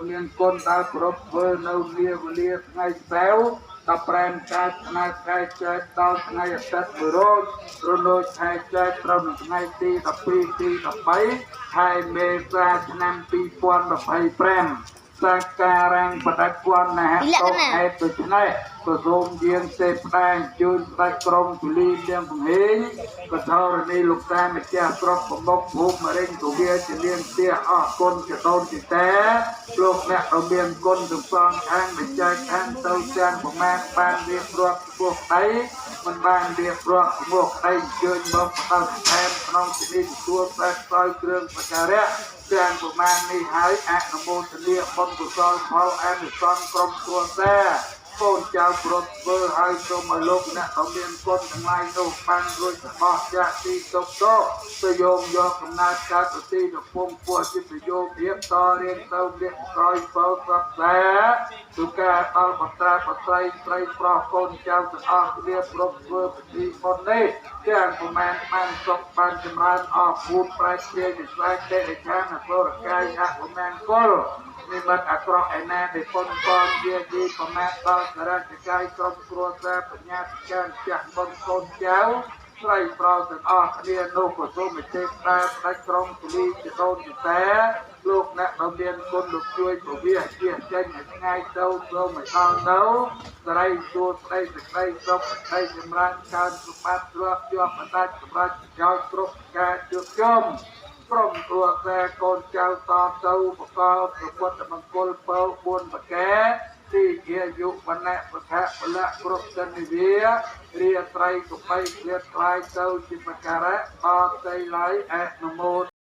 មានគុណដល់គ្រប់ធ្វើនៅលាវលាថ្ងៃសៅរ៍ដល់ប្រែមកើតថ្ងៃខែចែកដល់ថ្ងៃអាទិត្យ1រោចរនោចខែចែកត្រូវនឹងថ្ងៃទី12ទី13ខែមេសាឆ្នាំ2025សាការរាំងបដិគន្ធណាតោហេតុដូច្នេះក៏សូមយាងទេផ្ដែងជូនស្ដេចក្រុងជលីលៀងកំហេងកថរនីលោកតាម្ចាស់ស្រុកប្រមុខភូមិរិញទវាជាលៀងទាអរគុណជាដូនជាតាលោកអ្នករមានគុណទាំងសងខាងម្ចាស់ខាងទៅទាំងប្រមាណបានរៀបរាប់ពោះដៃមិនបានរៀបរាប់ពោះដៃជើញមកផ្ដល់ថែមក្នុងជំនាញទទួលតែខ្សោយគ្រឿងបការៈទាំងប្រមាណនេះហើយអនុមោទនាបុណ្យកុសលផលអនិសង្ឃក្រុមគ្រួសារកូនចៅប្រុសធ្វើឲ្យសូមឲ្យលោកអ្នកក៏មានគុណទាំងឡាយនោះបានរួចរបស់ចាក់ទីទុកទៅយោងយកកំណើតកើតប្រទីទៅពងពោះជាប្រយោគភាពតរៀងទៅមានក្រោយបើស្រាប់តែទូការដល់បត្រាបត្រីស្រីប្រុសកូនចៅទាំងអស់គ្នាប្រុសធ្វើពិធីបុណ្យនេះទាំងប្រមាណបានសុខបានចម្រើនអស់ពូនប្រែជាវិស្វ័យទេអចារ្យអពរកាយអប្រមាណគុលនិមិត្តអាក្រក់ឯណាដែលពុនពនវាទីប្រមាថដល់ចរិតកាយក្រុមគ្រួសារបញ្ញាចានចាស់បុនកូនចៅស្រីប្រុសទាំងអស់គ្នានោះក៏សូមចេតតែផ្ដាច់ក្រុមពលីជាដូនជាតាលោកអ្នកដ៏មានគុណលោកជួយពវិជាចេញថ្ងៃទៅសូមឲ្យដល់នៅស្រីជួស្ដីសេចក្តីសុខសេចក្តីចម្រើនកើតសម្បត្តិទ្រព្យជាប់បណ្ដាច់សម្រាប់ប្រយោជន៍គ្រប់ការជួបជុំក្រុមគ្រួសារកូនចៅតទៅបកលប្រពុតមង្គលបើ4ប្រការទីជាយុវណៈពធៈពលៈគ្រប់សន្និវារាត្រីកបីគ្លៀតខ្លាយទៅជាប្រការៈអតៃឡៃអនុមោទ